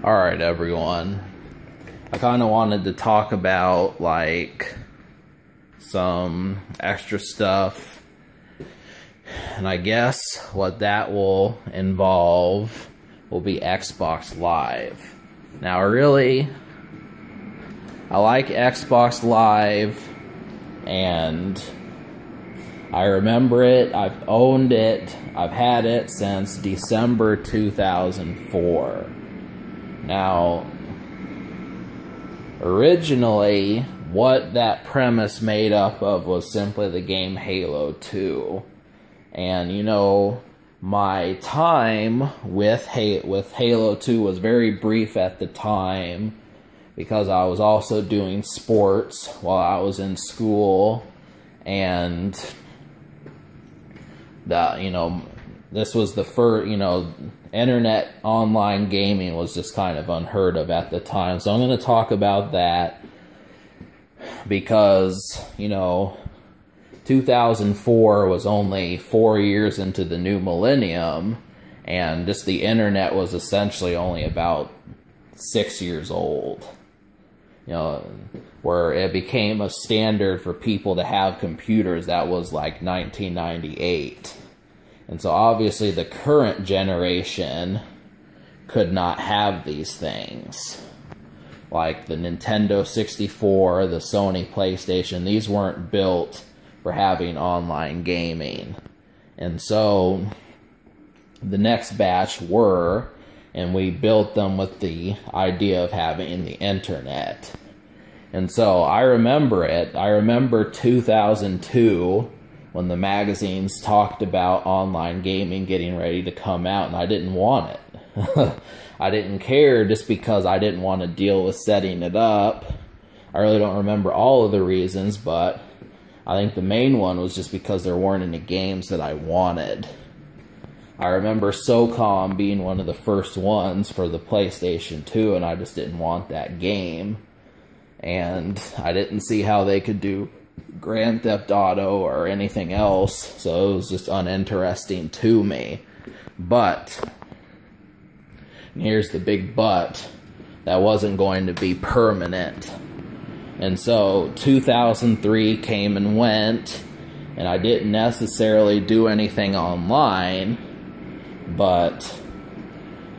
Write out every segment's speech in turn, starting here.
Alright, everyone. I kind of wanted to talk about, like, some extra stuff. And I guess what that will involve will be Xbox Live. Now, I like Xbox Live, and I remember it, I've owned it, I've had it since December 2004. Now, originally, what that premise made up of was simply the game Halo 2. And, you know, my time with Halo 2 was very brief at the time, because I was also doing sports while I was in school, and this was the first, internet online gaming was just kind of unheard of at the time. So I'm going to talk about that because, 2004 was only 4 years into the new millennium, and just the internet was essentially only about 6 years old. Where it became a standard for people to have computers, that was like 1998. And so obviously the current generation could not have these things. Like the Nintendo 64, the Sony PlayStation, these weren't built for having online gaming. And so the next batch were, and we built them with the idea of having the internet. And so I remember it. I remember 2002 when the magazines talked about online gaming getting ready to come out, and I didn't want it. I didn't care just because I didn't want to deal with setting it up. I really don't remember all of the reasons, but I think the main one was just because there weren't any games that I wanted. I remember SOCOM being one of the first ones for the PlayStation 2, and I just didn't want that game. And I didn't see how they could do Grand Theft Auto or anything else, so it was just uninteresting to me. But, and here's the big but, that wasn't going to be permanent. And so 2003 came and went, and I didn't necessarily do anything online, but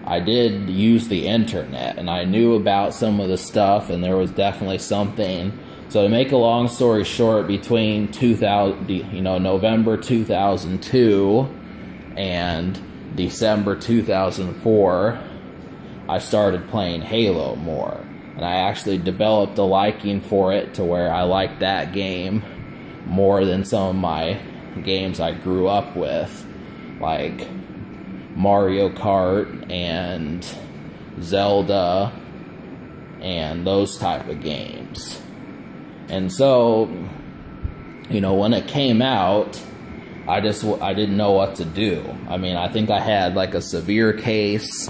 I did use the internet, and I knew about some of the stuff, and there was definitely something. So to make a long story short, between November 2002 and December 2004, I started playing Halo more. And I actually developed a liking for it to where I liked that game more than some of my games I grew up with, like Mario Kart and Zelda and those type of games. And so, when it came out, I didn't know what to do. I mean, I think I had like a severe case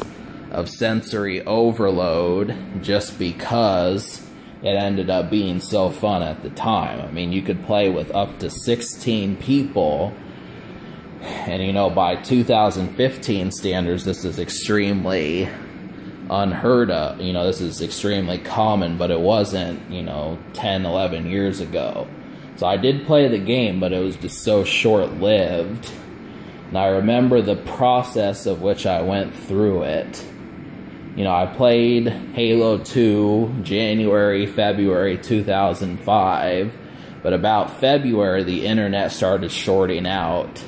of sensory overload just because it ended up being so fun at the time. I mean, you could play with up to 16 people, and by 2015 standards, this is extremely unheard of. This is extremely common, but it wasn't, 10, 11 years ago. So I did play the game, but it was just so short-lived. And I remember the process of which I went through it. I played Halo 2 January, February 2005, but about February, the internet started shorting out.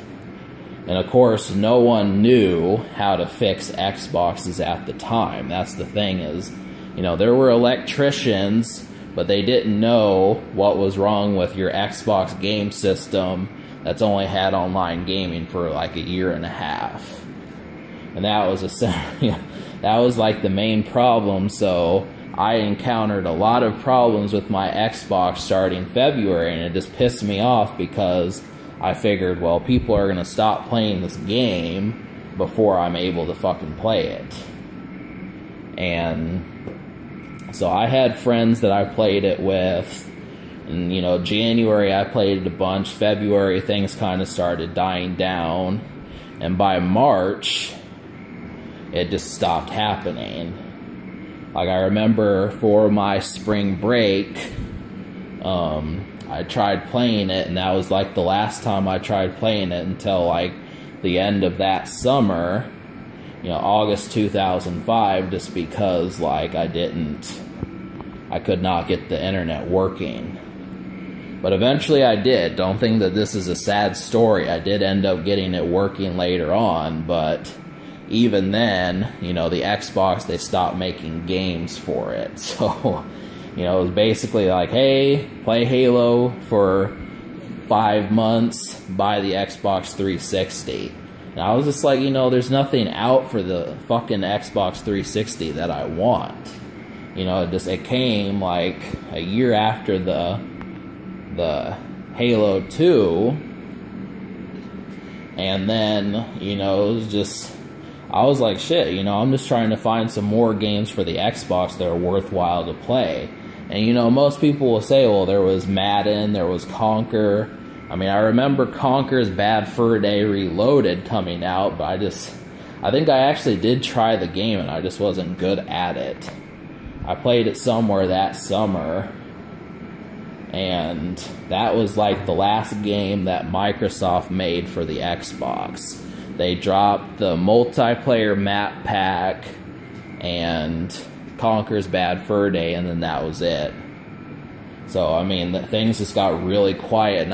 And of course, no one knew how to fix Xboxes at the time. That's the thing is, there were electricians, but they didn't know what was wrong with your Xbox game system that's only had online gaming for like a year and a half. And that was that was like the main problem. So I encountered a lot of problems with my Xbox starting February, and it just pissed me off because I figured, well, people are going to stop playing this game before I'm able to fucking play it. And so I had friends that I played it with, and January I played it a bunch. February things kind of started dying down, and by March it just stopped happening. Like, I remember for my spring break, I tried playing it, and that was like the last time I tried playing it until like the end of that summer, you know, August 2005, just because like I could not get the internet working. But eventually I did. Don't think that this is a sad story. I did end up getting it working later on, but even then, you know, the Xbox, they stopped making games for it. So, you know, it was basically like, hey, play Halo for 5 months, buy the Xbox 360. And I was just like, you know, there's nothing out for the fucking Xbox 360 that I want. You know, it came like a year after the Halo 2. And then, you know, it was just, I was like, shit, you know, I'm just trying to find some more games for the Xbox that are worthwhile to play. And, you know, most people will say, well, there was Madden, there was Conquer. I mean, I remember Conquer's Bad Fur Day Reloaded coming out, but I think I actually did try the game, and I just wasn't good at it. I played it somewhere that summer, and that was like the last game that Microsoft made for the Xbox. They dropped the multiplayer map pack and Conquer's Bad Fur Day, and then that was it. So, I mean, things just got really quiet, and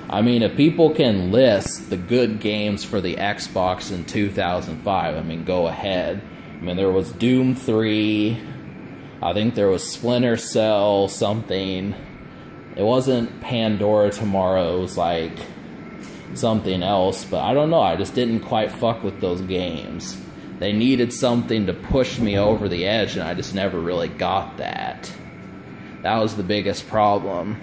I mean, if people can list the good games for the Xbox in 2005, I mean, go ahead. I mean, there was Doom 3, I think there was Splinter Cell something. It wasn't Pandora Tomorrow, it was like something else, but I don't know, I just didn't quite fuck with those games. They needed something to push me over the edge, and I just never really got that. That was the biggest problem.